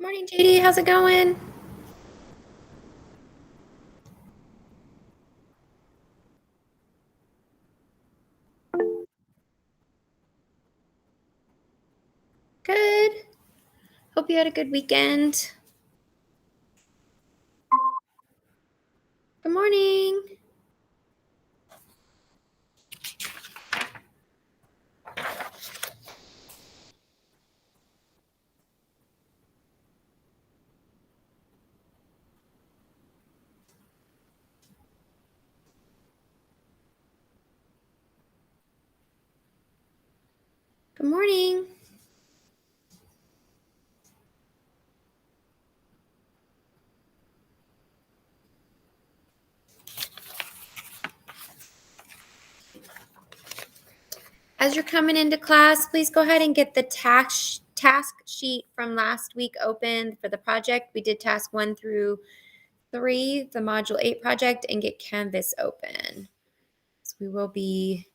Morning, JD. How's it going? Good. Hope you had a good weekend. Good morning. Good morning. As you're coming into class, please go ahead and get the task sheet from last week open for the project. We did task 1 through 3, the module 8 project, and get Canvas open. So we will be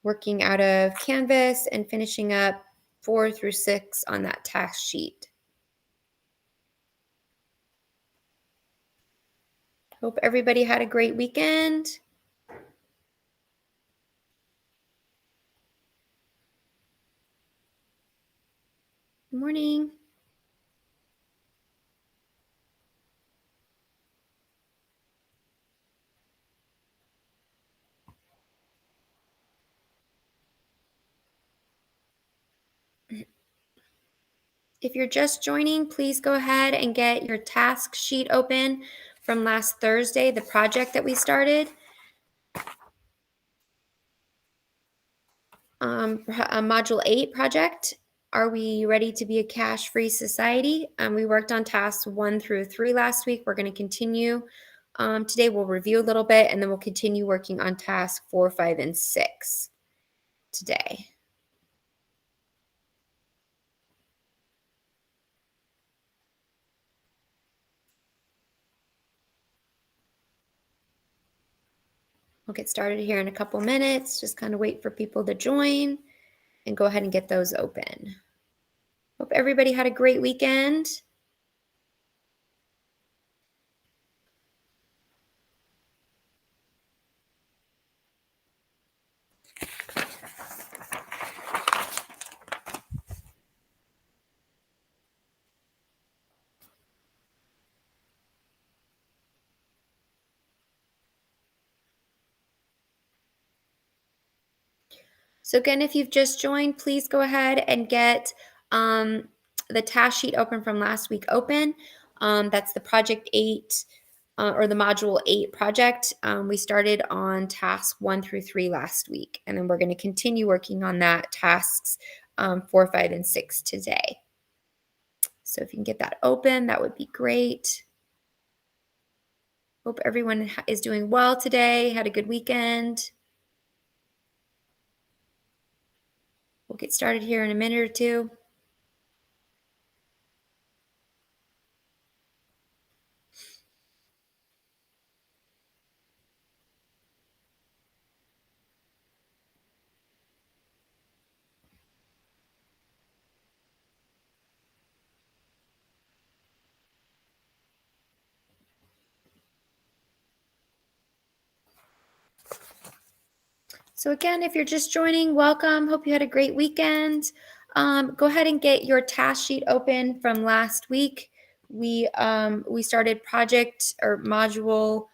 working out of Canvas and finishing up 4 through 6 on that task sheet. Hope everybody had a great weekend. Good morning. If you're just joining, please go ahead and get your task sheet open from last Thursday, the project that we started. A Module 8 project. Are we ready to be a cash-free society? We worked on tasks 1 through 3 last week. We're going to continue. Today we'll review a little bit, and then we'll continue working on tasks 4, 5, and 6 today. We'll get started here in a couple minutes. Just kind of wait for people to join and go ahead and get those open. Hope everybody had a great weekend. So again, if you've just joined, please go ahead and get the task sheet open from last week open. That's the project 8 or the module 8 project. We started on tasks 1 through 3 last week, and then we're going to continue working on that tasks 4, 5, and 6 today. So if you can get that open, that would be great. Hope everyone is doing well today, had a good weekend. We'll get started here in a minute or two. So again, if you're just joining, welcome. Hope you had a great weekend. Go ahead and get your task sheet open from last week. We started project or module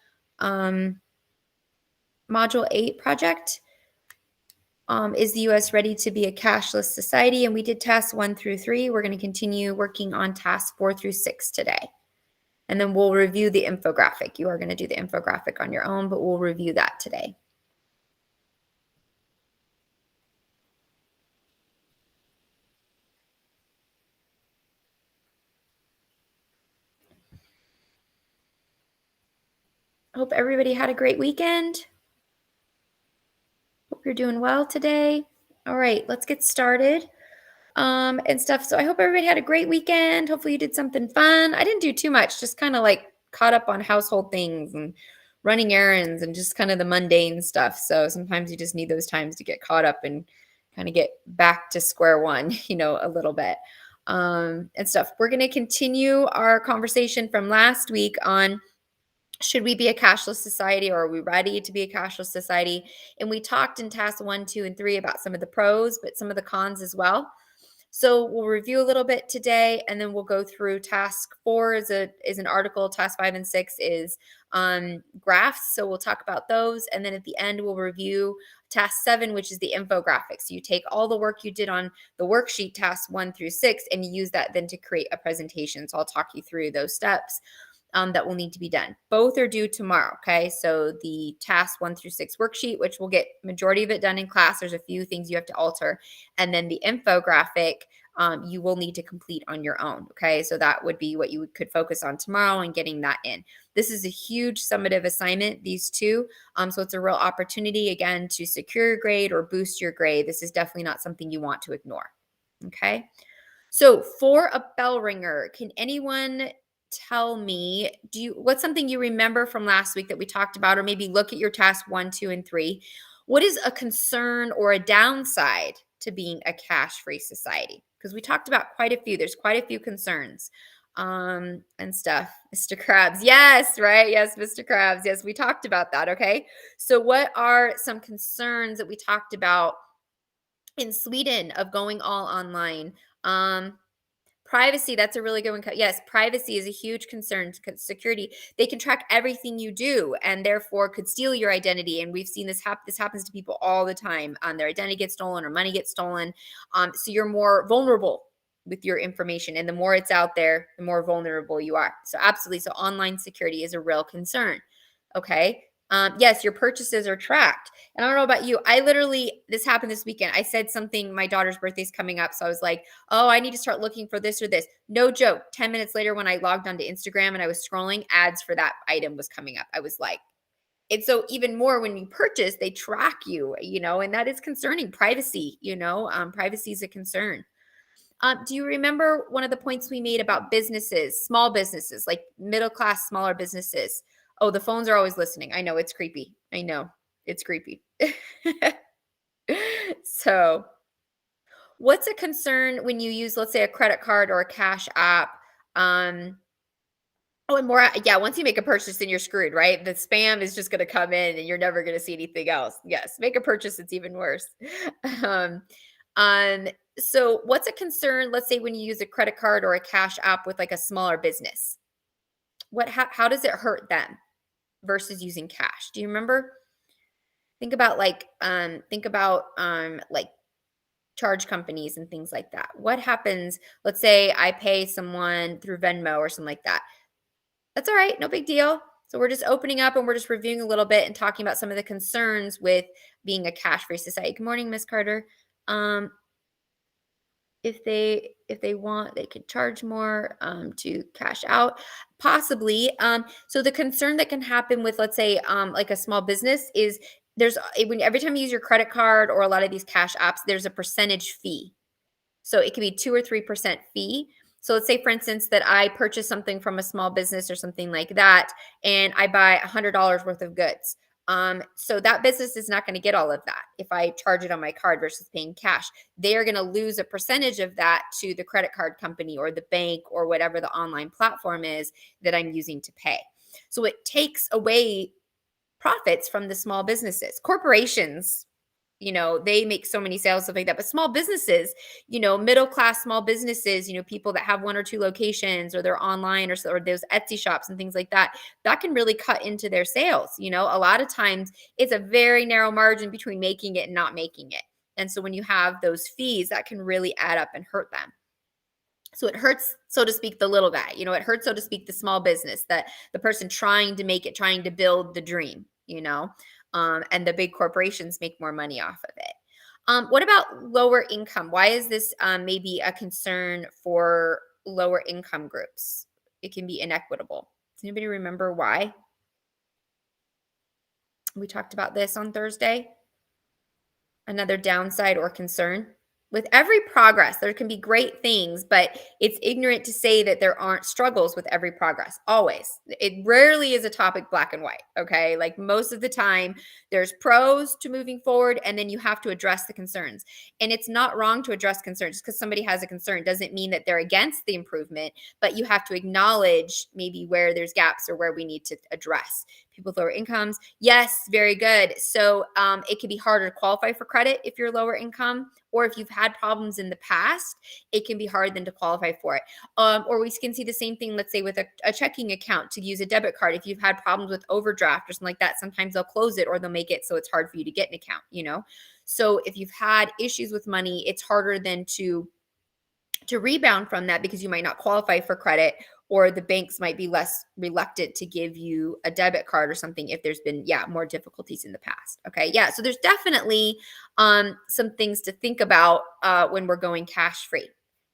8 project. Is the U.S. ready to be a cashless society? And we did tasks 1 through 3. We're going to continue working on tasks 4 through 6 today. And then we'll review the infographic. You are going to do the infographic on your own, but we'll review that today. Hope everybody had a great weekend. Hope you're doing well today. All right, let's get started and stuff. So I hope everybody had a great weekend. Hopefully you did something fun. I didn't do too much, just kind of like caught up on household things and running errands and just kind of the mundane stuff. So sometimes you just need those times to get caught up and kind of get back to square one, a little bit. and stuff. We're going to continue our conversation from last week on should we be a cashless society, or are we ready to be a cashless society? And we talked in task 1, 2, and 3 about some of the pros, but some of the cons as well. So we'll review a little bit today, and then we'll go through task 4 is an article. Task 5 and 6 is graphs. So we'll talk about those. And then at the end, we'll review task 7, which is the infographics. So you take all the work you did on the worksheet, tasks 1 through 6, and you use that then to create a presentation. So I'll talk you through those steps. That will need to be done. Both are due tomorrow. Okay. So the task 1 through 6 worksheet, which we'll get majority of it done in class. There's a few things you have to alter. And then the infographic, you will need to complete on your own. Okay. So that would be what you could focus on tomorrow and getting that in. This is a huge summative assignment, these two. So it's a real opportunity, again, to secure your grade or boost your grade. This is definitely not something you want to ignore. Okay. So for a bell ringer, can anyone tell me, what's something you remember from last week that we talked about, or maybe look at your task 1, 2, and 3. What is a concern or a downside to being a cash-free society? Because we talked about quite a few. There's quite a few concerns and stuff. Mr. Krabs. Yes, right? Yes, Mr. Krabs. Yes, we talked about that. Okay. So what are some concerns that we talked about in Sweden of going all online? Privacy, that's a really good one. Yes, privacy is a huge concern. Security, they can track everything you do and therefore could steal your identity. And we've seen this happen. This happens to people all the time. Their identity gets stolen or money gets stolen. So you're more vulnerable with your information. And the more it's out there, the more vulnerable you are. So absolutely. So online security is a real concern. Okay. Yes, your purchases are tracked. And I don't know about you. This happened this weekend. I said something, my daughter's birthday's coming up. So I was like, oh, I need to start looking for this or this. No joke. 10 minutes later, when I logged onto Instagram and I was scrolling, ads for that item was coming up. I was like, and so even more when you purchase, they track you, and that is concerning. Privacy, privacy is a concern. Do you remember one of the points we made about businesses, small businesses, like middle class, smaller businesses? Oh, the phones are always listening. I know it's creepy. I know it's creepy. So, what's a concern when you use, let's say, a credit card or a cash app? Oh, and more, yeah, once you make a purchase, then you're screwed, right? The spam is just going to come in and you're never going to see anything else. Yes, make a purchase, it's even worse. Um, um, so what's a concern, let's say, when you use a credit card or a cash app with like a smaller business? How does it hurt them versus using cash? Do you remember? Think about like charge companies and things like that. What happens, let's say I pay someone through Venmo or something like that. That's all right. No big deal. So we're just opening up and we're just reviewing a little bit and talking about some of the concerns with being a cash-free society. Good morning, Miss Carter. If they want, they could charge more to cash out, possibly. So the concern that can happen with, let's say, like a small business is every time you use your credit card or a lot of these cash apps, there's a percentage fee. So it could be 2 or 3% fee. So let's say, for instance, that I purchase something from a small business or something like that, and I buy $100 worth of goods. So that business is not going to get all of that if I charge it on my card versus paying cash. They are going to lose a percentage of that to the credit card company or the bank or whatever the online platform is that I'm using to pay. So it takes away profits from the small businesses. Corporations, they make so many sales, stuff like that. But small businesses, middle class small businesses, people that have 1 or 2 locations, or they're online, or those Etsy shops and things like that, that can really cut into their sales. A lot of times it's a very narrow margin between making it and not making it. And so when you have those fees, that can really add up and hurt them. So it hurts, so to speak, the little guy. It hurts, so to speak, the small business, that the person trying to make it, trying to build the dream, and the big corporations make more money off of it. What about lower income? Why is this maybe a concern for lower income groups? It can be inequitable. Does anybody remember why? We talked about this on Thursday. Another downside or concern. With every progress, there can be great things, but it's ignorant to say that there aren't struggles with every progress. Always. It rarely is a topic black and white. Okay. Like most of the time, there's pros to moving forward, and then you have to address the concerns. And it's not wrong to address concerns. Just because somebody has a concern doesn't mean that they're against the improvement, but you have to acknowledge maybe where there's gaps or where we need to address. People with lower incomes. Yes, very good. So it can be harder to qualify for credit if you're lower income, or if you've had problems in the past, it can be hard then to qualify for it. Or we can see the same thing, let's say with a checking account to use a debit card. If you've had problems with overdraft or something like that, sometimes they'll close it or they'll make it so it's hard for you to get an account, you know? So if you've had issues with money, it's harder than to rebound from that because you might not qualify for credit, or the banks might be less reluctant to give you a debit card or something if there's been, more difficulties in the past. Okay. Yeah. So there's definitely some things to think about when we're going cash free.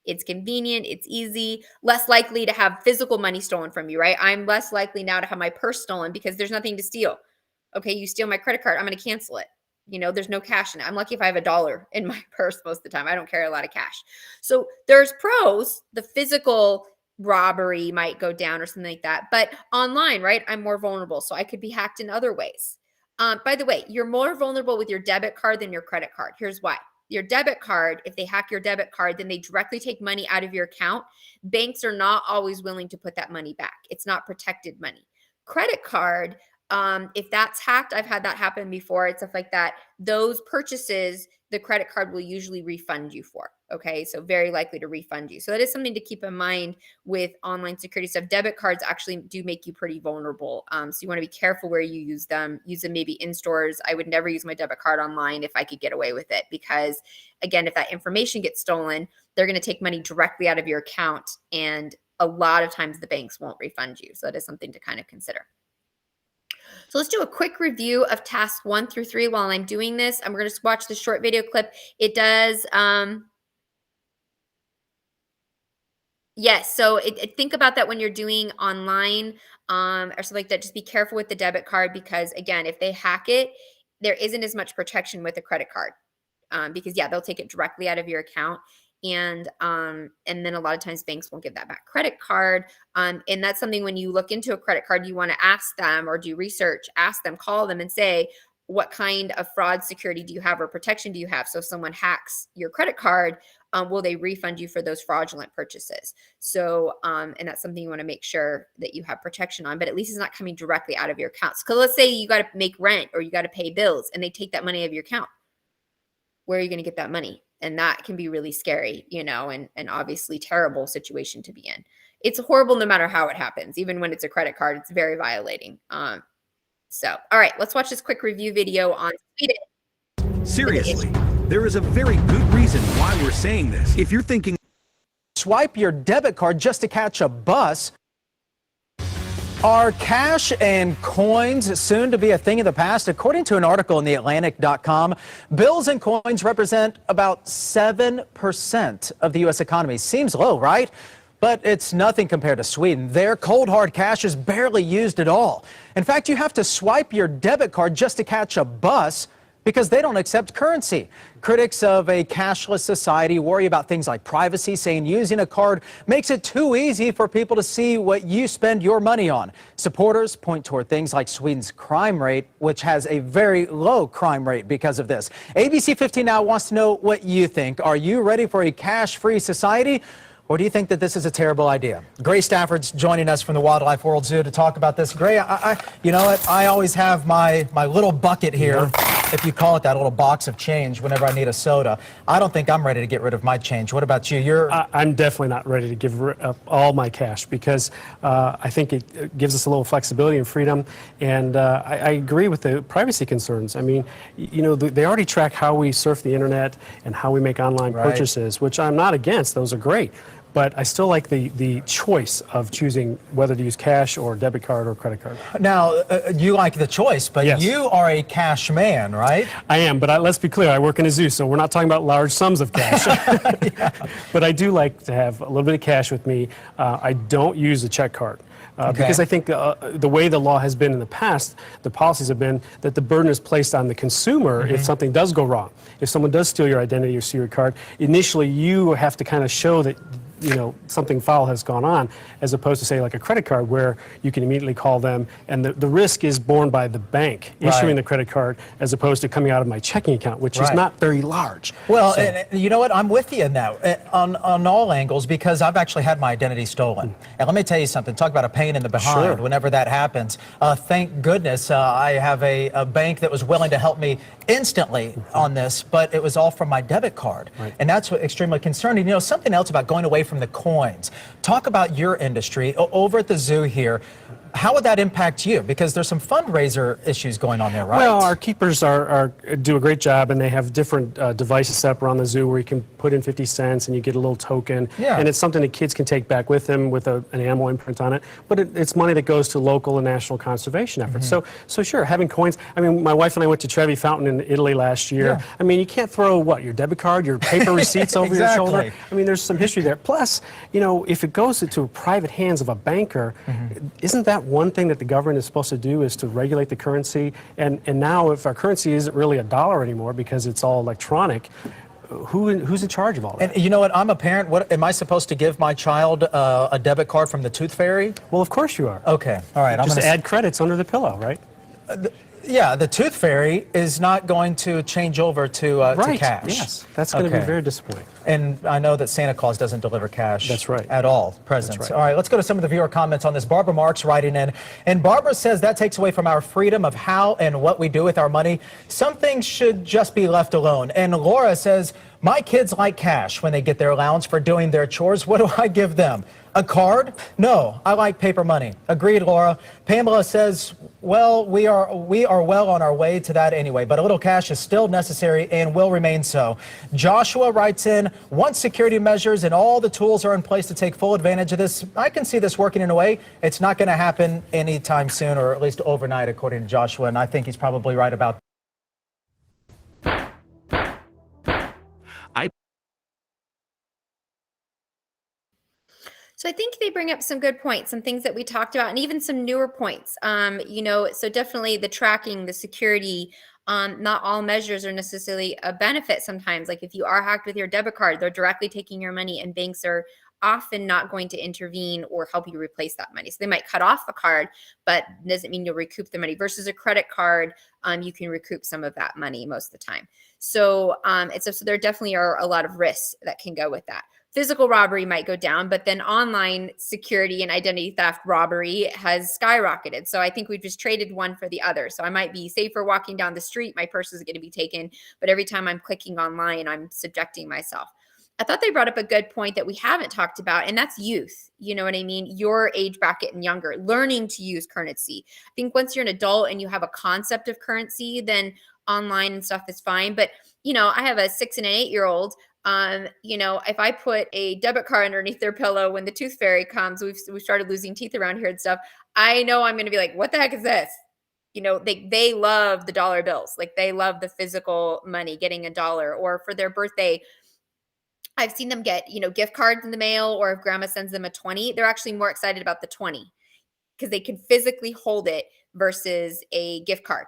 It's convenient. It's easy. Less likely to have physical money stolen from you, right? I'm less likely now to have my purse stolen because there's nothing to steal. Okay. You steal my credit card, I'm going to cancel it. There's no cash in it. I'm lucky if I have $1 in my purse most of the time. I don't carry a lot of cash. So there's pros. The physical robbery might go down or something like that. But online, right, I'm more vulnerable. So I could be hacked in other ways. By the way, you're more vulnerable with your debit card than your credit card. Here's why. Your debit card, if they hack your debit card, then they directly take money out of your account. Banks are not always willing to put that money back. It's not protected money. Credit card, if that's hacked, I've had that happen before. It's stuff like that. Those purchases, the credit card will usually refund you for. Okay. So very likely to refund you. So that is something to keep in mind with online security stuff. Debit cards actually do make you pretty vulnerable. So you want to be careful where you use them. Use them maybe in stores. I would never use my debit card online if I could get away with it, because again, if that information gets stolen, they're going to take money directly out of your account. And a lot of times the banks won't refund you. So that is something to kind of consider. So let's do a quick review of tasks 1 through 3 while I'm doing this. And we're going to watch the short video clip. It does, yes. So think about that when you're doing online or something like that. Just be careful with the debit card because, again, if they hack it, there isn't as much protection with a credit card because, they'll take it directly out of your account. And then a lot of times banks won't give that back. Credit card, and that's something when you look into a credit card, you want to ask them or do research, ask them, call them and say, what kind of fraud security do you have or protection do you have? So if someone hacks your credit card, will they refund you for those fraudulent purchases? So, and that's something you want to make sure that you have protection on, but at least it's not coming directly out of your accounts. Because let's say you got to make rent or you got to pay bills and they take that money out of your account. Where are you going to get that money? And that can be really scary, and obviously terrible situation to be in. It's horrible no matter how it happens. Even when it's a credit card, it's very violating. So, all right, let's watch this quick review video on Sweden. Seriously, there is a very good reason why we're saying this. If you're thinking, swipe your debit card just to catch a bus. Are cash and coins soon to be a thing of the past? According to an article in theatlantic.com, bills and coins represent about 7% of the U.S. economy. Seems low, right? But it's nothing compared to Sweden. Their cold hard cash is barely used at all. In fact, you have to swipe your debit card just to catch a bus because they don't accept currency. Critics of a cashless society worry about things like privacy, saying using a card makes it too easy for people to see what you spend your money on. Supporters point toward things like Sweden's crime rate, which has a very low crime rate because of this. ABC 15 Now wants to know what you think. Are you ready for a cash-free society? Or do you think that this is a terrible idea? Gray Stafford's joining us from the Wildlife World Zoo to talk about this. Gray, you know what? I always have my little bucket here, if you call it that, little box of change whenever I need a soda. I don't think I'm ready to get rid of my change. What about you? I'm definitely not ready to give up all my cash because I think it gives us a little flexibility and freedom. And I agree with the privacy concerns. I mean, they already track how we surf the internet and how we make online purchases, which I'm not against. Those are great. but I still like the choice of choosing whether to use cash or debit card or credit card. Now, you like the choice, but Yes. you are a cash man, right? I am, but let's be clear, I work in a zoo, so we're not talking about large sums of cash. But I do like to have a little bit of cash with me. I don't use a check card. Because I think the way the law has been in the past, the policies have been that the burden is placed on the consumer if something does go wrong. If someone does steal your identity or steal your card, initially you have to kind of show that something foul has gone on, as opposed to say like a credit card where you can immediately call them and the risk is borne by the bank issuing the credit card as opposed to coming out of my checking account, which is not very large. Well, and you know what? I'm with you in that on all angles, because I've actually had my identity stolen. And let me tell you something. Talk about a pain in the behind whenever that happens. Thank goodness I have a bank that was willing to help me instantly on this, but it was all from my debit card. And that's what extremely concerning. Something else about going away from the coins. Talk about your industry over at the zoo here. How would that impact you? Because there's some fundraiser issues going on there, right? Well, our keepers do a great job, and they have different devices set up around the zoo where you can put in 50 cents and you get a little token. And it's something that kids can take back with them with an animal imprint on it. But it's money that goes to local and national conservation efforts. So sure, having coins. I mean, my wife and I went to Trevi Fountain in Italy last year. I mean, you can't throw your debit card, your paper receipts over your shoulder. I mean, there's some history there. Plus, if it goes into private hands of a banker, isn't that one thing that the government is supposed to do, is to regulate the currency? And now if our currency isn't really a dollar anymore because it's all electronic, who's in charge of all that? And you know what? I'm a parent. What am I supposed to give my child a debit card from the Tooth Fairy? Well, of course you are. Okay. All right. Just add credits under the pillow, right? Yeah, the Tooth Fairy is not going to change over to cash. Yes, that's going to be very disappointing. And I know that Santa Claus doesn't deliver cash. That's right. At all. Presents. All right, let's go to some of the viewer comments on this. Barbara Marks writing in, and Barbara says that takes away from our freedom of how and what we do with our money. Some things should just be left alone. And Laura says, my kids like cash when they get their allowance for doing their chores. What do I give them? A card? No, I like paper money. Agreed, Laura. Pamela says, well, we are well on our way to that anyway, but a little cash is still necessary and will remain so. Joshua writes in, once security measures and all the tools are in place to take full advantage of this, I can see this working in a way. It's not going to happen anytime soon, or at least overnight, according to Joshua, and I think he's probably right about that. So I think they bring up some good points, some things that we talked about, and even some newer points. So definitely the tracking, the security. Not all measures are necessarily a benefit sometimes. Like if you are hacked with your debit card, they're directly taking your money, and banks are often not going to intervene or help you replace that money. So they might cut off the card, but doesn't mean you'll recoup the money. Versus a credit card, you can recoup some of that money most of the time. So so there definitely are a lot of risks that can go with that. Physical robbery might go down, but then online security and identity theft robbery has skyrocketed. So I think we've just traded one for the other. So I might be safer walking down the street. My purse is going to be taken, but every time I'm clicking online, I'm subjecting myself. I thought they brought up a good point that we haven't talked about, and that's youth. You know what I mean? Your age bracket and younger, learning to use currency. I think once you're an adult and you have a concept of currency, then online and stuff is fine. But, I have a 6 and an 8-year-old. If I put a debit card underneath their pillow when the Tooth Fairy comes, we've started losing teeth around here and stuff. I know I'm going to be like, what the heck is this? They love the dollar bills. Like they love the physical money, getting a dollar, or for their birthday, I've seen them get, gift cards in the mail, or if grandma sends them a 20, they're actually more excited about the 20 because they can physically hold it versus a gift card.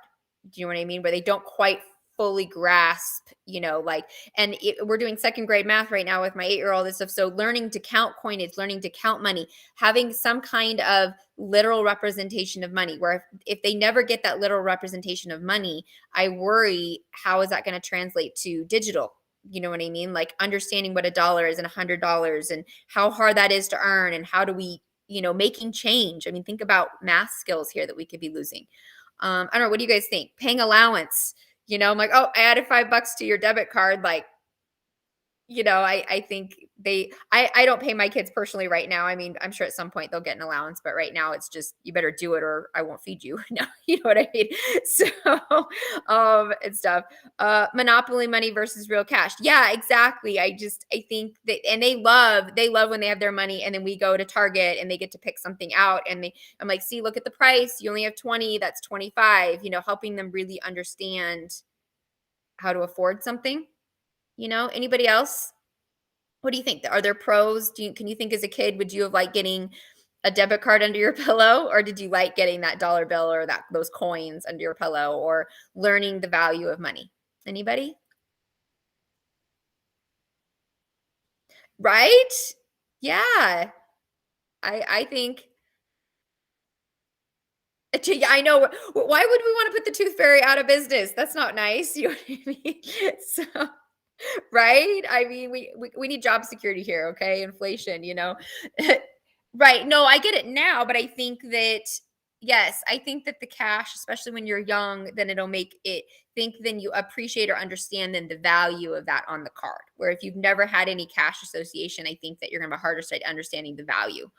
Do you know what I mean? Where they don't quite fully grasp, we're doing second grade math right now with my 8-year-old and stuff. So learning to count coinage, learning to count money, having some kind of literal representation of money, where if they never get that literal representation of money, I worry, how is that going to translate to digital? You know what I mean? Like understanding what $1 is and $100 and how hard that is to earn, and how do we, making change. I mean, think about math skills here that we could be losing. I don't know. What do you guys think? Paying allowance. I'm like, oh, I added $5 to your debit card. Like, I think I don't pay my kids personally right now. I mean, I'm sure at some point they'll get an allowance, but right now it's just, you better do it or I won't feed you. No, you know what I mean? So, and stuff. Monopoly money versus real cash. Yeah, exactly. I think that, and they love when they have their money and then we go to Target and they get to pick something out and I'm like, see, look at the price. You only have 20, that's 25, helping them really understand how to afford something. Anybody else? What do you think? Are there pros? Can you think as a kid, would you have liked getting a debit card under your pillow, or did you like getting that dollar bill or those coins under your pillow, or learning the value of money? Anybody? Right? Yeah. I think I know. Why would we want to put the tooth fairy out of business? That's not nice. You know what I mean? So, right? I mean, we need job security here, okay? Inflation. Right. No, I get it now, but I think that yes, I think that the cash, especially when you're young, then it'll make it then you appreciate or understand then the value of that on the card. Where if you've never had any cash association, I think that you're gonna have a harder time understanding the value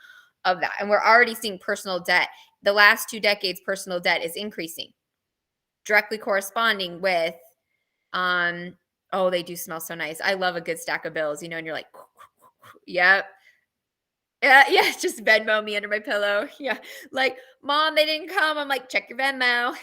of that. And we're already seeing personal debt. The last 2 decades, personal debt is increasing, directly corresponding with oh, they do smell so nice. I love a good stack of bills, and you're like, yep. Yeah, just Venmo me under my pillow. Yeah. Like, mom, they didn't come. I'm like, check your Venmo.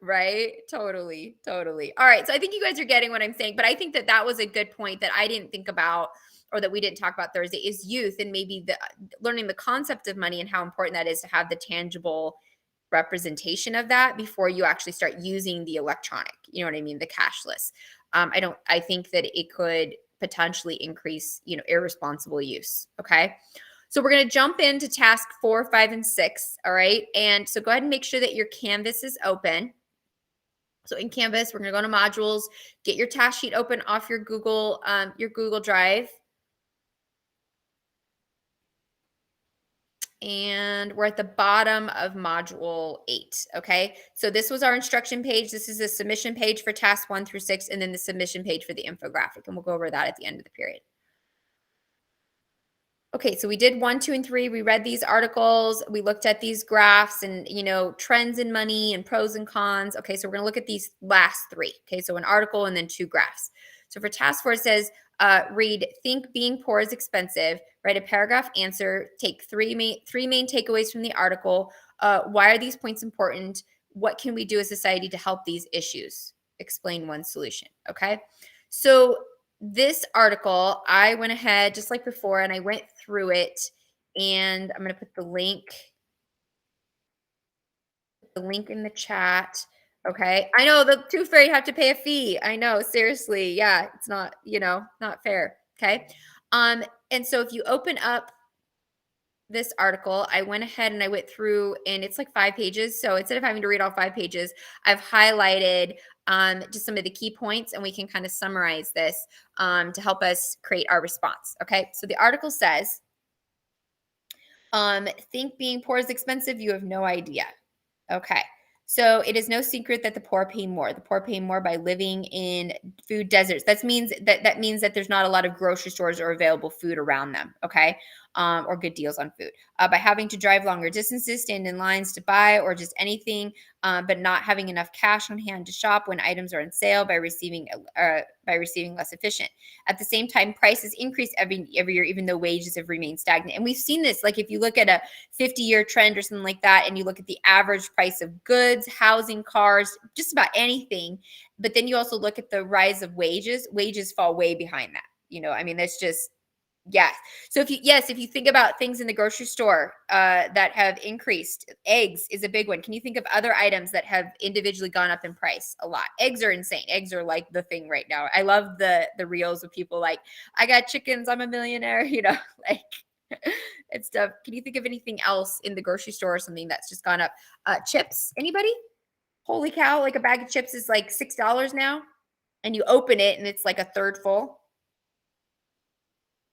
Right? Totally. Totally. All right. So I think you guys are getting what I'm saying, but I think that that was a good point that I didn't think about or that we didn't talk about Thursday is youth and maybe learning the concept of money and how important that is to have the tangible representation of that before you actually start using the electronic, you know what I mean? The cashless. I think that it could potentially increase, irresponsible use. Okay. So we're going to jump into task 4, 5, and 6. All right. And so go ahead and make sure that your Canvas is open. So in Canvas, we're going to go to modules, get your task sheet open off your Google Drive. And we're at the bottom of module 8. Okay. So this was our instruction page. This is the submission page for task 1 through 6, and then the submission page for the infographic. And we'll go over that at the end of the period. Okay, so we did 1, 2, and 3. We read these articles. We looked at these graphs and, trends in money and pros and cons. Okay, so we're going to look at these last 3. Okay, so an article and then 2 graphs. So for task 4, it says, read, think being poor is expensive. Write a paragraph answer. Take three main takeaways from the article. Why are these points important? What can we do as a society to help these issues? Explain one solution. Okay, so this article, I went ahead just like before and I went through it, and I'm going to put the link in the chat. Okay. I know the tooth fairy have to pay a fee. I know, seriously. Yeah, it's not, not fair. Okay. And so if you open up this article, I went ahead and I went through, and it's like 5 pages. So instead of having to read all 5 pages, I've highlighted just some of the key points, and we can kind of summarize this to help us create our response. Okay. So the article says, think being poor is expensive. You have no idea. Okay. So it is no secret that the poor pay more. The poor pay more by living in food deserts. That means that there's not a lot of grocery stores or available food around them. Okay. Or good deals on food. By having to drive longer distances, stand in lines to buy, or just anything, but not having enough cash on hand to shop when items are on sale, by receiving less efficient. At the same time, prices increase every year, even though wages have remained stagnant. And we've seen this, like if you look at a 50-year trend or something like that, and you look at the average price of goods, housing, cars, just about anything, but then you also look at the rise of wages fall way behind that. I mean, that's just, yes. So if you think about things in the grocery store that have increased, eggs is a big one. Can you think of other items that have individually gone up in price a lot? Eggs are insane. Eggs are like the thing right now. I love the reels of people like, I got chickens, I'm a millionaire, like and stuff. Can you think of anything else in the grocery store or something that's just gone up? Chips, anybody? Holy cow, like a bag of chips is like $6 now, and you open it and it's like a third full.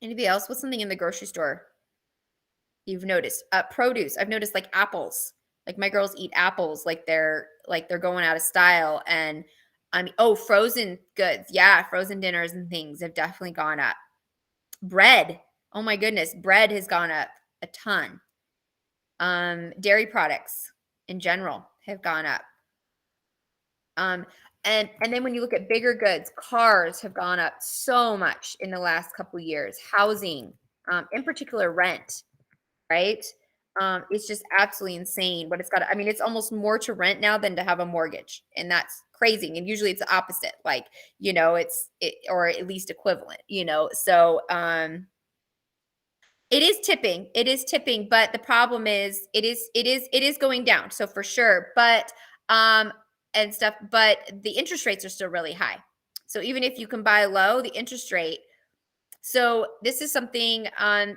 Anybody else? What's something in the grocery store you've noticed? Produce. I've noticed like apples. Like my girls eat apples like they're going out of style. And I mean, oh, frozen goods. Yeah, frozen dinners and things have definitely gone up. Bread. Oh my goodness, bread has gone up a ton. Dairy products in general have gone up. And then when you look at bigger goods, cars have gone up so much in the last couple years. Housing, in particular, rent, right? It's just absolutely insane what it's got. I mean, it's almost more to rent now than to have a mortgage, and that's crazy. And usually it's the opposite, like or at least equivalent, So it is tipping. It is tipping, but the problem is it is going down. So for sure, but and stuff, but the interest rates are still really high. So even if you can buy low, the interest rate. So this is something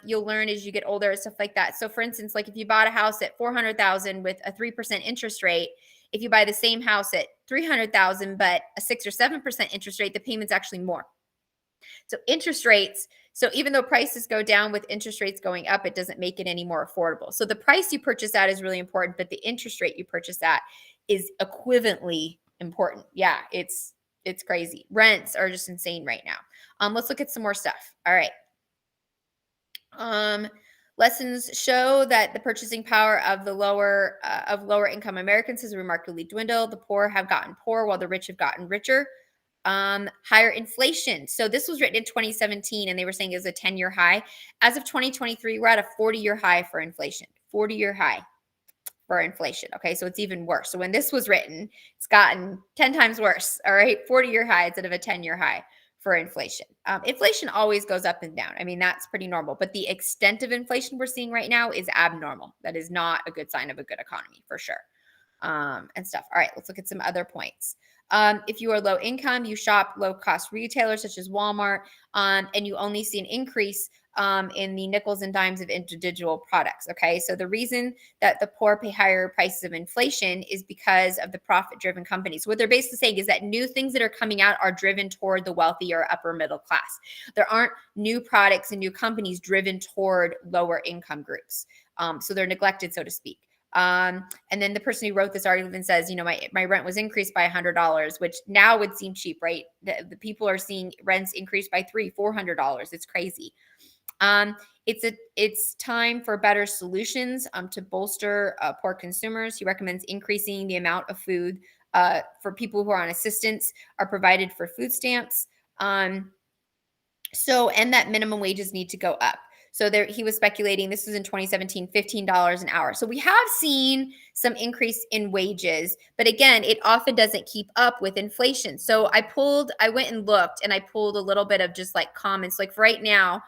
you'll learn as you get older and stuff like that. So for instance, like if you bought a house at 400,000 with a 3% interest rate, if you buy the same house at 300,000 but a 6 or 7% interest rate, the payment's actually more. So interest rates, so even though prices go down with interest rates going up, it doesn't make it any more affordable. So the price you purchase at is really important, but the interest rate you purchase at is equivalently important. Yeah, it's crazy. Rents are just insane right now. Let's look at some more stuff. All right. Lessons show that the purchasing power of the lower income Americans has remarkably dwindled. The poor have gotten poor while the rich have gotten richer. Higher inflation. So this was written in 2017 and they were saying it was a 10-year high. As of 2023, we're at a 40-year high for inflation. 40-year high for inflation. Okay, so it's even worse. So when this was written, it's gotten 10 times worse. All right, 40-year high instead of a 10-year high for inflation. Inflation always goes up and down. I mean, that's pretty normal. But the extent of inflation we're seeing right now is abnormal. That is not a good sign of a good economy for sure. And stuff. All right, let's look at some other points. If you are low income, you shop low cost retailers such as Walmart, and you only see an increase in the nickels and dimes of individual products. Okay, so the reason that the poor pay higher prices of inflation is because of the profit driven companies. What they're basically saying is that new things that are coming out are driven toward the wealthy or upper middle class. There aren't new products and new companies driven toward lower income groups. So they're neglected, so to speak. And then the person who wrote this article even says, my rent was increased by $100, which now would seem cheap, right? The people are seeing rents increased by $300-$400. It's crazy. It's time for better solutions to bolster poor consumers. He recommends increasing the amount of food for people who are on assistance are provided for food stamps. And that minimum wages need to go up. So there, he was speculating, this was in 2017, $15 an hour. So we have seen some increase in wages, but again, it often doesn't keep up with inflation. So I went and looked and I pulled a little bit of just like comments. Like for right now,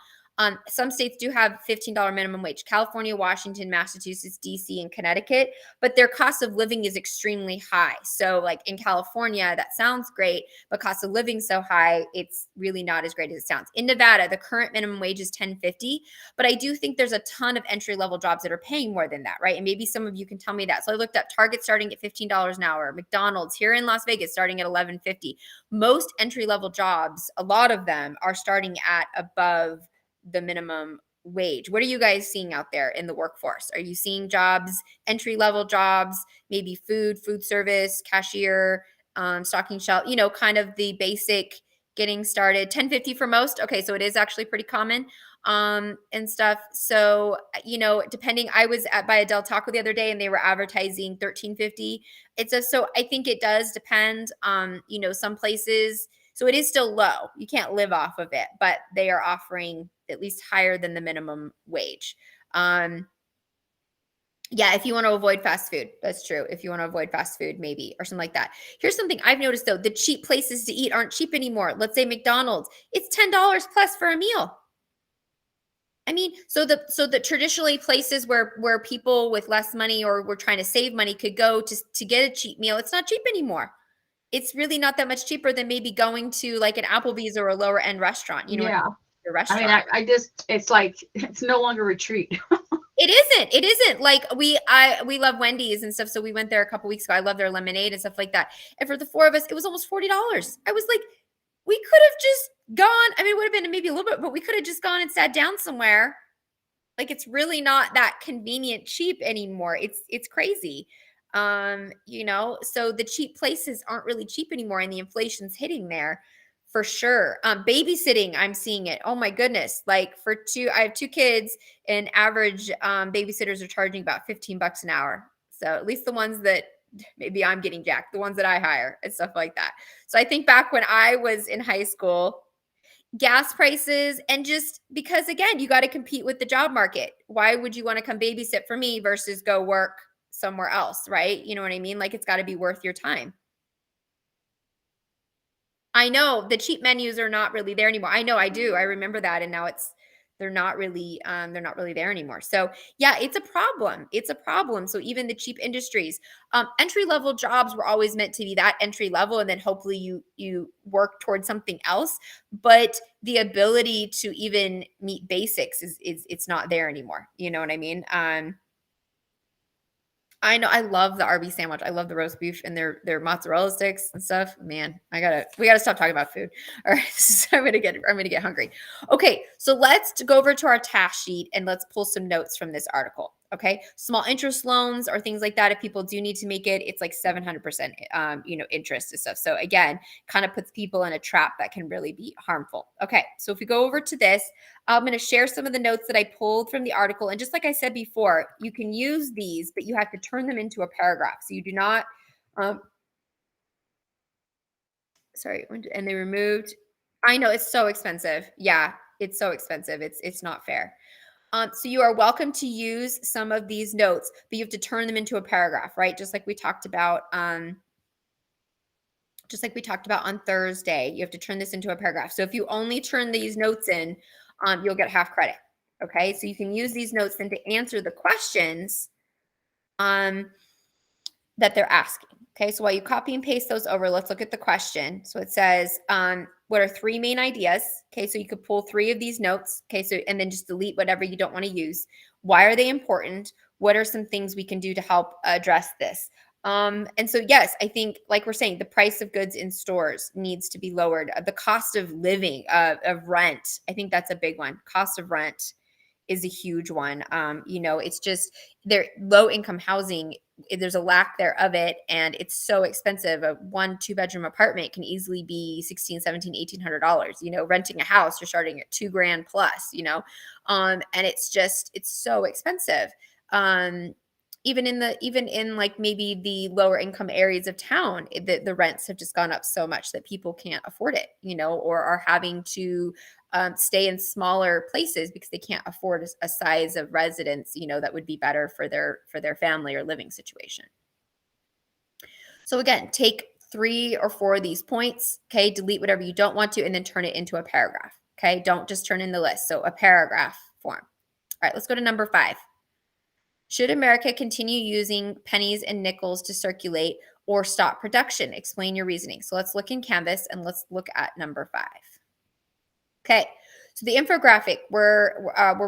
some states do have $15 minimum wage: California, Washington, Massachusetts, DC, and Connecticut, but their cost of living is extremely high. So like in California, that sounds great, but cost of living so high, it's really not as great as it sounds. In Nevada, the current minimum wage is $10.50, but I do think there's a ton of entry-level jobs that are paying more than that, right? And maybe some of you can tell me that. So I looked up Target starting at $15 an hour, McDonald's here in Las Vegas starting at $11.50. Most entry-level jobs, a lot of them are starting at above the minimum wage. What are you guys seeing out there in the workforce? Are you seeing jobs, entry-level jobs, maybe food service, cashier, stocking shelf, kind of the basic getting started? $10.50 for most. Okay, so it is actually pretty common and stuff. So, depending, I was by a Del Taco the other day and they were advertising $13.50. So I think it does depend on, some places. So it is still low. You can't live off of it, but they are offering at least higher than the minimum wage. Yeah, if you want to avoid fast food, that's true. If you want to avoid fast food, maybe, or something like that. Here's something I've noticed though: the cheap places to eat aren't cheap anymore. Let's say McDonald's, it's $10 plus for a meal. I mean, so the traditionally places where people with less money or were trying to save money could go to get a cheap meal, it's not cheap anymore. It's really not that much cheaper than maybe going to like an Applebee's or a lower end restaurant. Yeah. A restaurant. I mean, I just, it's like, it's no longer a treat. It isn't like we love Wendy's and stuff. So we went there a couple weeks ago. I love their lemonade and stuff like that. And for the four of us, it was almost $40. I was like, we could have just gone. I mean, it would have been maybe a little bit, but we could have just gone and sat down somewhere. Like, it's really not that convenient cheap anymore. It's crazy. So the cheap places aren't really cheap anymore, and the inflation's hitting there for sure. Babysitting, I'm seeing it. Oh my goodness. Like I have 2 kids, and average babysitters are charging about $15 an hour. So at least the ones that maybe I'm getting jacked, the ones that I hire and stuff like that. So I think back when I was in high school, gas prices, and just because again, you got to compete with the job market. Why would you want to come babysit for me versus go work somewhere else, right? You know what I mean? Like it's got to be worth your time. I know the cheap menus are not really there anymore. I know, I do. I remember that, and now they're not really there anymore. So yeah, it's a problem. It's a problem. So even the cheap industries, entry level jobs were always meant to be that entry level, and then hopefully you work towards something else. But the ability to even meet basics is it's not there anymore. You know what I mean? I know I love the Arby's sandwich. I love the roast beef and their mozzarella sticks and stuff. Man, we gotta stop talking about food. All right, I'm gonna get hungry. Okay, so let's go over to our task sheet and let's pull some notes from this article. Okay, small interest loans or things like that. If people do need to make it, it's like 700%, interest and stuff. So again, kind of puts people in a trap that can really be harmful. Okay, so if we go over to this, I'm going to share some of the notes that I pulled from the article. And just like I said before, you can use these, but you have to turn them into a paragraph. So you do not, and they removed, I know it's so expensive. Yeah, it's so expensive. It's not fair. So you are welcome to use some of these notes, but you have to turn them into a paragraph, right? Just like we talked about on Thursday, you have to turn this into a paragraph. So if you only turn these notes in, you'll get half credit. Okay, so you can use these notes then to answer the questions that they're asking. Okay, so while you copy and paste those over, let's look at the question. So it says, what are 3 main ideas? Okay, so you could pull 3 of these notes. Okay, so and then just delete whatever you don't want to use. Why are they important? What are some things we can do to help address this? And so, yes, I think, like we're saying, the price of goods in stores needs to be lowered. The cost of living, of rent, I think that's a big one. Cost of rent is a huge one. It's just low income housing. There's a lack there of it, and it's so expensive. A 1-2 bedroom apartment can easily be $1,600, $1,700, renting a house, you're starting at $2,000 plus, and it's so expensive. Even in like maybe the lower income areas of town, the rents have just gone up so much that people can't afford it, or are having to stay in smaller places because they can't afford a size of residence, that would be better for their family or living situation. So again, take 3 or 4 of these points, okay, delete whatever you don't want to, and then turn it into a paragraph, okay? Don't just turn in the list. So a paragraph form. All right, let's go to number 5. Should America continue using pennies and nickels to circulate or stop production? Explain your reasoning. So let's look in Canvas and let's look at number 5. Okay, so the infographic, we're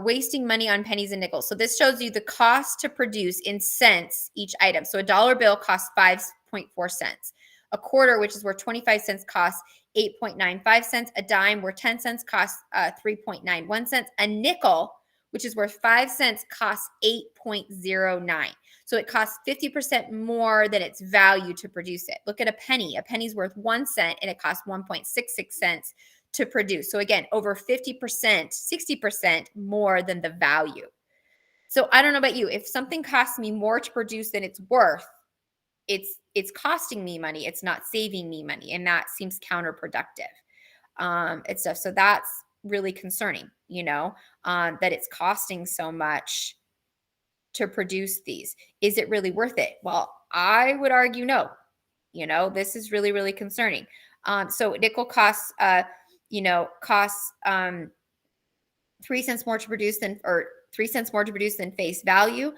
wasting money on pennies and nickels. So this shows you the cost to produce in cents each item. So a dollar bill costs 5.4 cents. A quarter, which is where 25 cents costs 8.95 cents. A dime, where 10 cents costs 3.91 cents. A nickel, which is where 5 cents costs 8.09. So it costs 50% more than its value to produce it. Look at a penny. A penny's worth 1 cent, and it costs 1.66 cents to produce. So again, over 50%, 60% more than the value. So I don't know about you. If something costs me more to produce than it's worth, it's costing me money. It's not saving me money, and that seems counterproductive. And stuff. So that's really concerning, that it's costing so much to produce these. Is it really worth it? Well, I would argue no. This is really, really concerning. So nickel costs 3 cents more to produce than 3 cents more to produce than face value.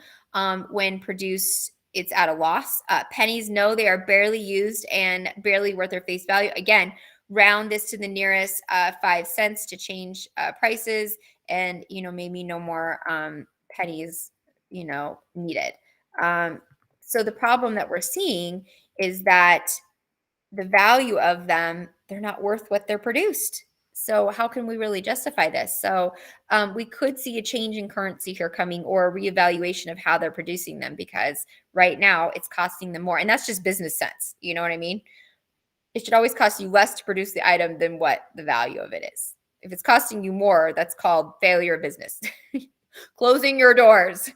When produced, it's at a loss. Pennies, no, they are barely used and barely worth their face value. Again, round this to the nearest 5 cents to change prices, and maybe no more pennies needed. So the problem that we're seeing is that the value of them, they're not worth what they're produced. So how can we really justify this? So we could see a change in currency here coming, or a reevaluation of how they're producing them, because right now it's costing them more. And that's just business sense. You know what I mean? It should always cost you less to produce the item than what the value of it is. If it's costing you more, that's called failure of business. Closing your doors.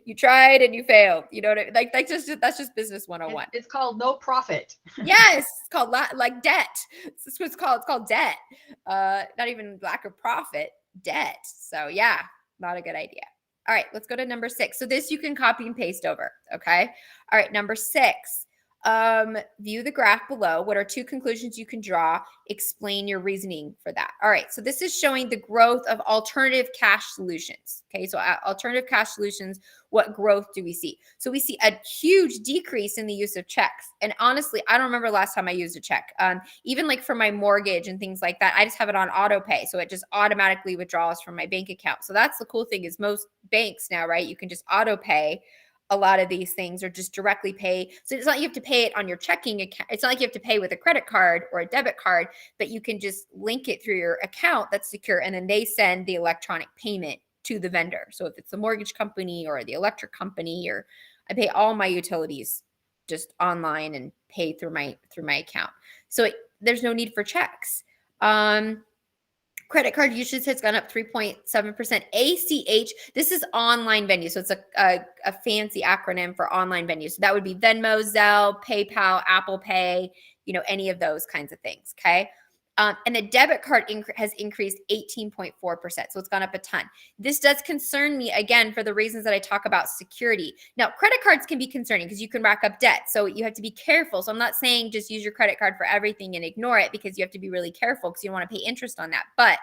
You tried and you failed. You know what I mean? Like that's just business 101. It's called no profit. Yes, it's called like debt. It's what it's called. It's called debt. Not even lack of profit, debt. So yeah, not a good idea. All right, let's go to number 6. So this you can copy and paste over. Okay. All right, number 6. View the graph below. What are 2 conclusions you can draw? Explain your reasoning for that. All right, so this is showing the growth of alternative cash solutions. Okay, so alternative cash solutions, what growth do we see? So we see a huge decrease in the use of checks. And honestly, I don't remember last time I used a check. Even like for my mortgage and things like that, I just have it on auto pay. So it just automatically withdraws from my bank account. So that's the cool thing, is most banks now, right? You can just auto pay a lot of these things, or just directly pay. So it's not like you have to pay it on your checking account. It's not like you have to pay with a credit card or a debit card, but you can just link it through your account that's secure, and then they send the electronic payment to the vendor. So if it's the mortgage company or the electric company, or I pay all my utilities just online and pay through my account. So there's no need for checks. Credit card usage has gone up 3.7%. ACH, this is online venue. So it's a fancy acronym for online venue. So that would be Venmo, Zelle, PayPal, Apple Pay, any of those kinds of things. Okay. And the debit card has increased 18.4%. So it's gone up a ton. This does concern me, again, for the reasons that I talk about security. Now, credit cards can be concerning because you can rack up debt. So you have to be careful. So I'm not saying just use your credit card for everything and ignore it, because you have to be really careful because you don't want to pay interest on that. But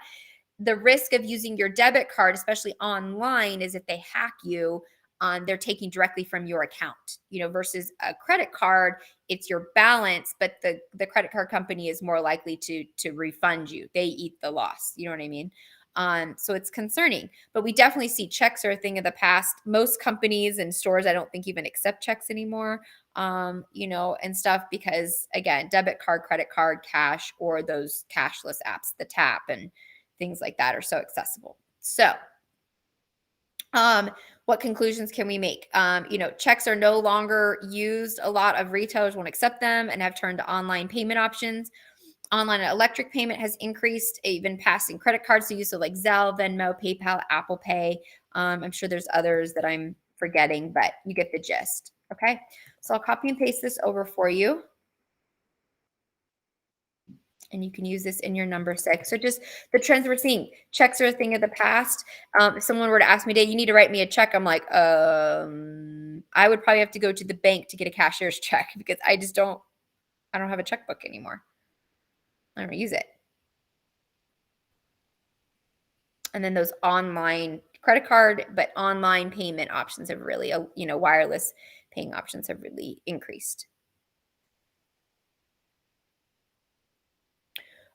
the risk of using your debit card, especially online, is if they hack you, they're taking directly from your account, versus a credit card, it's your balance, but the credit card company is more likely to refund you. They eat the loss. You know what I mean? So it's concerning, but we definitely see checks are a thing of the past. Most companies and stores, I don't think, even accept checks anymore, and stuff, because again, debit card, credit card, cash, or those cashless apps, the tap and things like that, are so accessible. So, what conclusions can we make? Checks are no longer used. A lot of retailers won't accept them and have turned to online payment options. Online and electric payment has increased, even passing credit cards to use, so like Zelle, Venmo, PayPal, Apple Pay. I'm sure there's others that I'm forgetting, but you get the gist. Okay, so I'll copy and paste this over for you. And you can use this in your number 6. So just the trends we're seeing. Checks are a thing of the past. If someone were to ask me, Dave, you need to write me a check, I'm like, I would probably have to go to the bank to get a cashier's check, because I don't have a checkbook anymore. I don't use it. And then those online credit card, but online payment options have really, wireless paying options have really increased.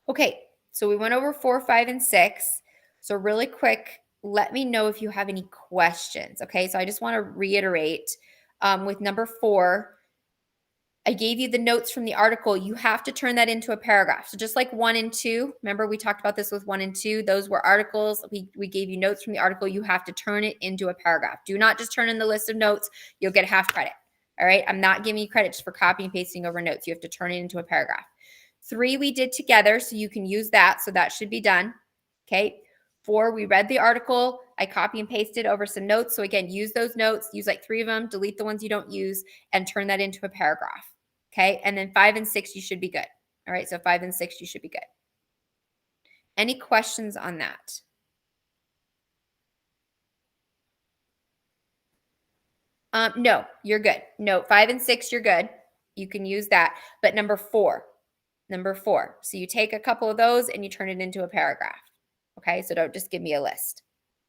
Okay, so we went over 4, 5, and 6. So really quick, let me know if you have any questions. Okay, so I just want to reiterate with number 4, I gave you the notes from the article. You have to turn that into a paragraph. So just like 1 and 2, remember we talked about this with 1 and 2. Those were articles. We gave you notes from the article. You have to turn it into a paragraph. Do not just turn in the list of notes. You'll get half credit. All right, I'm not giving you credit just for copying and pasting over notes. You have to turn it into a paragraph. 3 we did together, so you can use that. So that should be done. Okay. 4, we read the article. I copy and pasted over some notes. So again, use those notes, use like 3 of them, delete the ones you don't use, and turn that into a paragraph. Okay. And then 5 and 6, you should be good. All right. So 5 and 6, you should be good. Any questions on that? No, you're good. No, 5 and 6, you're good. You can use that. But number 4. So you take a couple of those and you turn it into a paragraph. Okay. So don't just give me a list.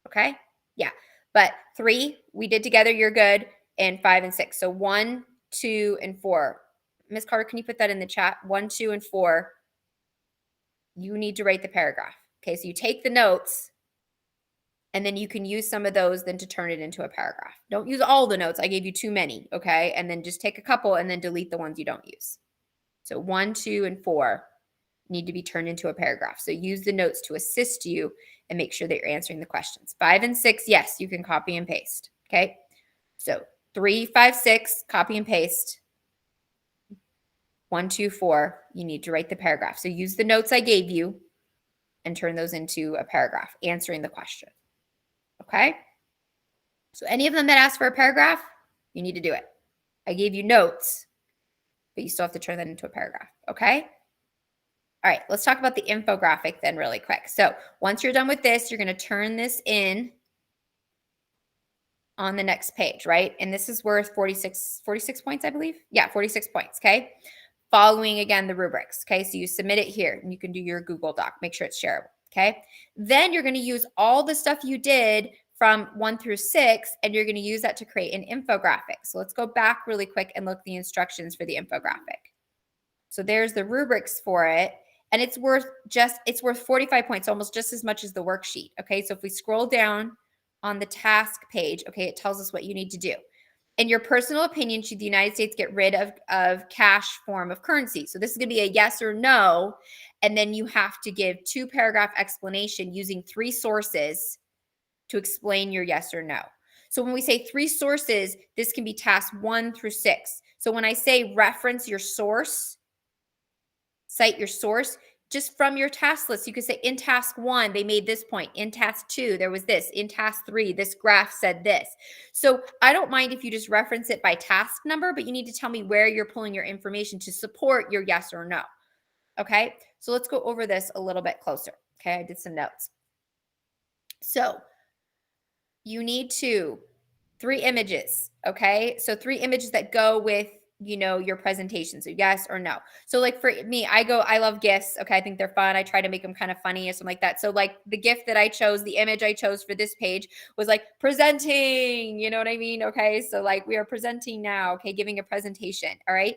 Okay. Yeah. But 3 we did together. You're good. And 5 and 6. So 1, 2, and 4. Ms. Carter, can you put that in the chat? 1, 2, and 4. You need to write the paragraph. Okay. So you take the notes and then you can use some of those then to turn it into a paragraph. Don't use all the notes. I gave you too many. Okay. And then just take a couple and then delete the ones you don't use. So 1, 2, and 4, need to be turned into a paragraph. So use the notes to assist you and make sure that you're answering the questions. 5 and 6, yes, you can copy and paste. Okay. So 3, 5, 6, copy and paste. 1, 2, 4, you need to write the paragraph. So use the notes I gave you and turn those into a paragraph, answering the question. Okay? So any of them that ask for a paragraph, you need to do it. I gave you notes, but you still have to turn that into a paragraph. Okay? All right, let's talk about the infographic then really quick. So once you're done with this, you're going to turn this in on the next page, right? And this is worth 46 points, I believe. Yeah, 46 points, okay? Following, again, the rubrics, okay? So you submit it here, and you can do your Google Doc. Make sure it's shareable, okay? Then you're going to use all the stuff you did from 1 through 6, and you're going to use that to create an infographic. So let's go back really quick and look at the instructions for the infographic. So there's the rubrics for it, and it's worth 45 points, almost just as much as the worksheet, okay? So if we scroll down on the task page, okay, it tells us what you need to do. In your personal opinion, should the United States get rid of cash form of currency? So this is going to be a yes or no, and then you have to give 2-paragraph explanation using 3 sources to explain your yes or no. So when we say 3 sources, this can be tasks 1 through 6. So when I say reference your source, cite your source, just from your task list, you could say in task 1, they made this point. In task 2, there was this. In task 3, this graph said this. So I don't mind if you just reference it by task number, but you need to tell me where you're pulling your information to support your yes or no. Okay, so let's go over this a little bit closer. Okay, I did some notes. So you need 3 images. Okay, so 3 images that go with your presentation. So yes or no. So like for me, I love GIFs. Okay. I think they're fun. I try to make them kind of funny or something like that. So like the GIF that I chose, the image I chose for this page was like presenting, you know what I mean? Okay. So like we are presenting now. Okay. Giving a presentation. All right.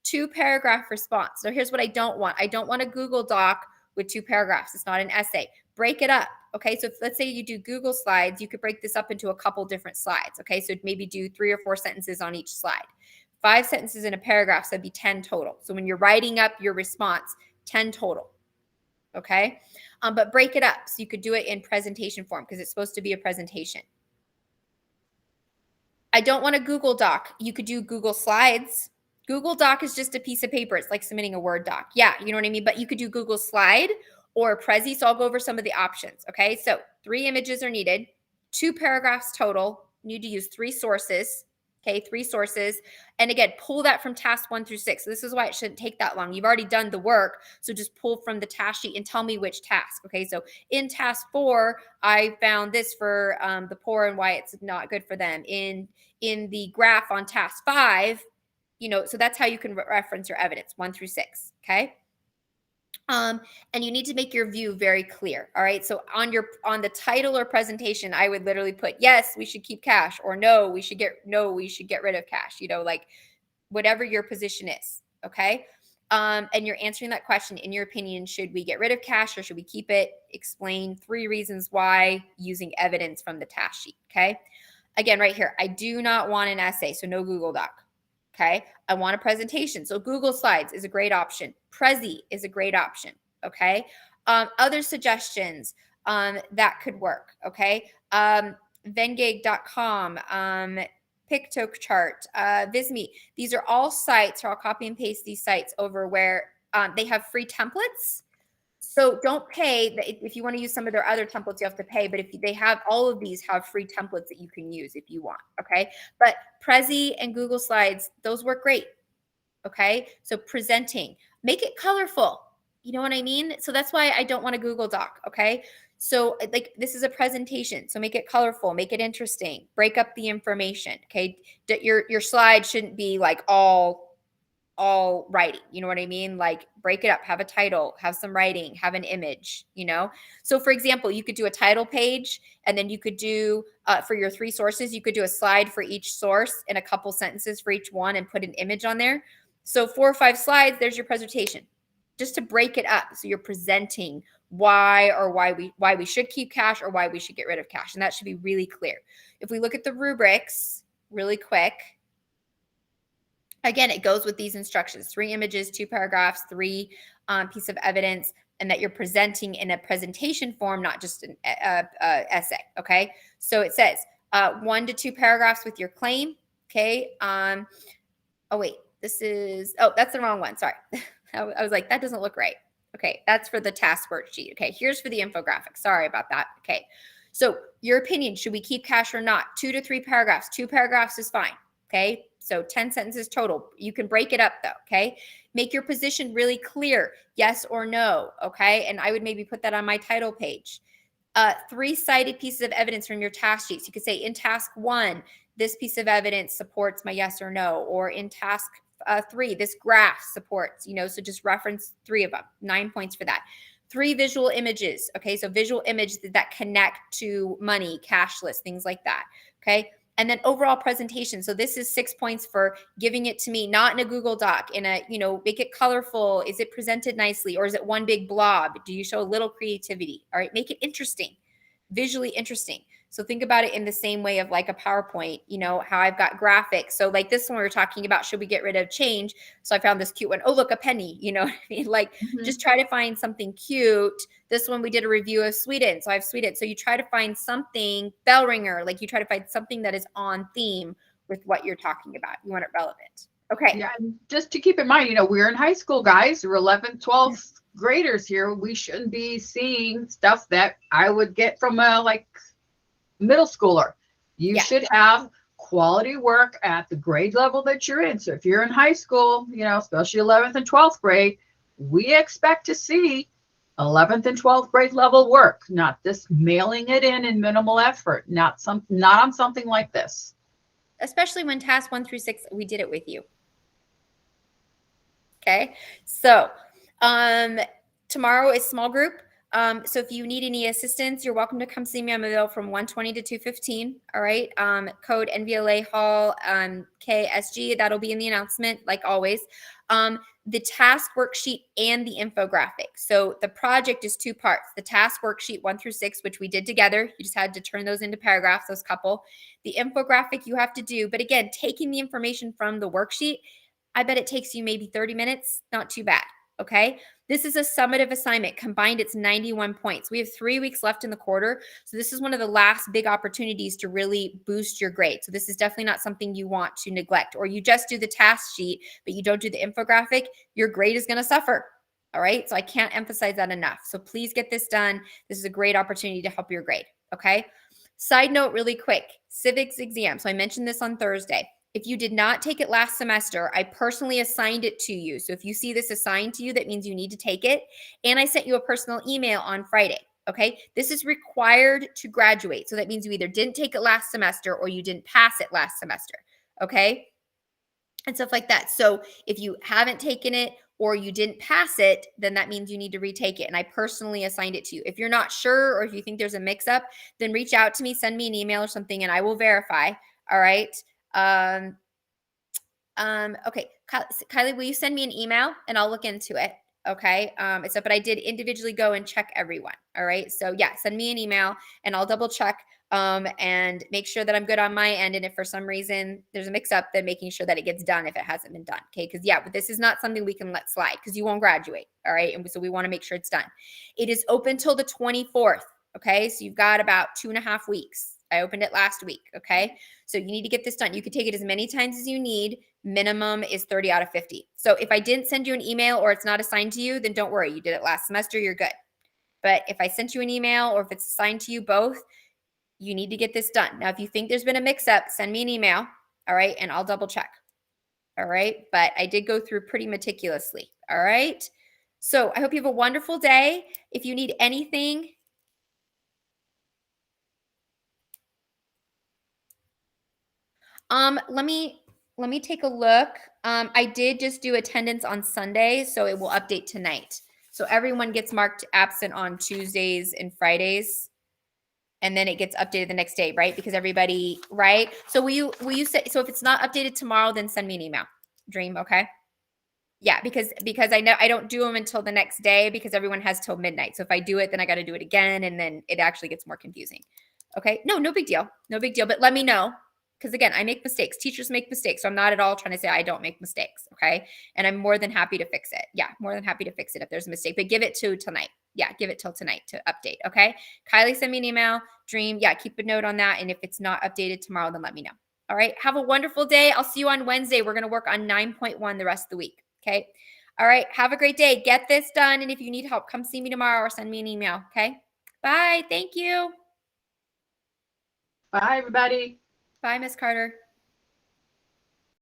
2-paragraph response. So here's what I don't want. I don't want a Google Doc with 2 paragraphs. It's not an essay. Break it up. Okay. So let's say you do Google Slides, you could break this up into a couple different slides. Okay. So maybe do 3 or 4 sentences on each slide. 5 sentences in a paragraph, so that'd be 10 total. So when you're writing up your response, 10 total. Okay. But break it up. So you could do it in presentation form because it's supposed to be a presentation. I don't want a Google Doc. You could do Google Slides. Google Doc is just a piece of paper. It's like submitting a Word doc. Yeah, you know what I mean? But you could do Google Slide or Prezi. So I'll go over some of the options. Okay. So 3 images are needed, 2 paragraphs total. You need to use 3 sources. Okay, 3 sources. And again, pull that from task 1 through 6. So this is why it shouldn't take that long. You've already done the work. So just pull from the task sheet and tell me which task. Okay, so in task 4, I found this for the poor and why it's not good for them. In the graph on task 5, so that's how you can reference your evidence, 1 through 6. Okay. And you need to make your view very clear. All right. So on the title or presentation, I would literally put, yes, we should keep cash, or no, we should get rid of cash, like whatever your position is. Okay. And you're answering that question. In your opinion, should we get rid of cash or should we keep it? Explain 3 reasons why using evidence from the task sheet. Okay. Again, right here, I do not want an essay. So no Google Doc. Okay. I want a presentation. So Google Slides is a great option. Prezi is a great option. Okay. Other suggestions that could work. Okay. Vengig.com, PictoChart, Visme. These are all sites, or I'll copy and paste these sites over where they have free templates. So don't pay. If you want to use some of their other templates, you have to pay. But if they have, all of these have free templates that you can use if you want. Okay. But Prezi and Google Slides, those work great. Okay. So presenting, make it colorful. You know what I mean? So that's why I don't want a Google Doc. Okay. So like this is a presentation. So make it colorful, make it interesting, break up the information. Okay. Your slide shouldn't be like all writing, you know what I mean? Like break it up, have a title, have some writing, have an image, So for example, you could do a title page, and then you could do, for your 3 sources, you could do a slide for each source and a couple sentences for each one and put an image on there. So 4 or 5 slides, there's your presentation, just to break it up. So you're presenting why we should keep cash or why we should get rid of cash. And that should be really clear. If we look at the rubrics really quick, again, it goes with these instructions: 3 images, 2 paragraphs, 3 piece of evidence and that you're presenting in a presentation form, not just an essay, okay? So it says 1 to 2 paragraphs with your claim, okay? Oh, wait, that's the wrong one, sorry. I was like, that doesn't look right. Okay, that's for the task worksheet. Okay, here's for the infographic. Sorry about that. Okay, so your opinion, should we keep cash or not? 2 to 3 paragraphs. 2 paragraphs is fine. Okay, so 10 sentences total. You can break it up though. Okay, make your position really clear, yes or no. Okay, and I would maybe put that on my title page. 3 cited pieces of evidence from your task sheets. You could say in task 1, this piece of evidence supports my yes or no, or in task 3, this graph supports, so just reference 3 of them, 9 points for that. 3 visual images. Okay, so visual images that connect to money, cashless, things like that. Okay, and then overall presentation. So this is 6 points for giving it to me, not in a Google Doc, in a, make it colorful. Is it presented nicely, or is it one big blob? Do you show a little creativity? All right, make it interesting, visually interesting. So think about it in the same way of like a PowerPoint, how I've got graphics. So like this one we were talking about, should we get rid of change? So I found this cute one. Oh, look, a penny, you know what I mean? Like just try to find something cute. This one we did a review of Sweden. So I have Sweden. So you try to find something, bell ringer, like you try to find something that is on theme with what you're talking about. You want it relevant. Okay. Yeah, and just to keep in mind, we're in high school, guys. We're 11th, 12th graders here. We shouldn't be seeing stuff that I would get from a middle schooler. You should have quality work at the grade level that you're in. So if you're in high school, especially 11th and 12th grade, we expect to see 11th and 12th grade level work, not this mailing it in minimal effort, not on something like this. Especially when tasks 1 through 6, we did it with you. Okay, so tomorrow is small group. So if you need any assistance, you're welcome to come see me. I'm available from 1:20 to 2:15. All right. Code NVLA Hall KSG. That'll be in the announcement, like always. The task worksheet and the infographic. So the project is 2 parts. The task worksheet 1 through 6, which we did together. You just had to turn those into paragraphs, those couple. The infographic you have to do. But again, taking the information from the worksheet, I bet it takes you maybe 30 minutes. Not too bad. Okay. This is a summative assignment. Combined, it's 91 points. We have 3 weeks left in the quarter. So this is one of the last big opportunities to really boost your grade. So this is definitely not something you want to neglect, or you just do the task sheet, but you don't do the infographic, your grade is going to suffer. All right. So I can't emphasize that enough. So please get this done. This is a great opportunity to help your grade. Okay. Side note really quick, civics exam. So I mentioned this on Thursday. If you did not take it last semester, I personally assigned it to you. So if you see this assigned to you, that means you need to take it. And I sent you a personal email on Friday. Okay. This is required to graduate. So that means you either didn't take it last semester or you didn't pass it last semester. Okay. And stuff like that. So if you haven't taken it or you didn't pass it, then that means you need to retake it. And I personally assigned it to you. If you're not sure, or if you think there's a mix up, then reach out to me, send me an email or something, and I will verify. All right. Okay. Kylie, will you send me an email and I'll look into it? Okay. But I did individually go and check everyone. All right. So yeah, send me an email and I'll double check, and make sure that I'm good on my end. And if for some reason there's a mix up, then making sure that it gets done if it hasn't been done. Okay. Cause yeah, but this is not something we can let slide because you won't graduate. All right. And so we want to make sure it's done. It is open till the 24th. Okay. So you've got about 2.5 weeks. I opened it last week. Okay. So you need to get this done. You can take it as many times as you need. Minimum is 30 out of 50. So if I didn't send you an email or it's not assigned to you, then don't worry. You did it last semester. You're good. But if I sent you an email or if it's assigned to you both, you need to get this done. Now, if you think there's been a mix up, send me an email. All right. And I'll double check. All right. But I did go through pretty meticulously. All right. So I hope you have a wonderful day. If you need anything, let me take a look. I did just do attendance on Sunday, so it will update tonight. So everyone gets marked absent on Tuesdays and Fridays, and then it gets updated the next day, right? Because everybody, right? So will you say, so if it's not updated tomorrow, then send me an email. Dream, okay? Yeah, because I know I don't do them until the next day because everyone has till midnight. So if I do it, then I got to do it again, and then it actually gets more confusing. Okay? No big deal. No big deal. But let me know. Because again, I make mistakes. Teachers make mistakes. So I'm not at all trying to say I don't make mistakes. Okay. And I'm more than happy to fix it. Yeah. More than happy to fix it if there's a mistake, but give it to tonight. Yeah. Give it till tonight to update. Okay. Kylie, send me an email. Dream. Yeah. Keep a note on that. And if it's not updated tomorrow, then let me know. All right. Have a wonderful day. I'll see you on Wednesday. We're going to work on 9.1 the rest of the week. Okay. All right. Have a great day. Get this done. And if you need help, come see me tomorrow or send me an email. Okay. Bye. Thank you. Bye, everybody. Bye, Miss Carter.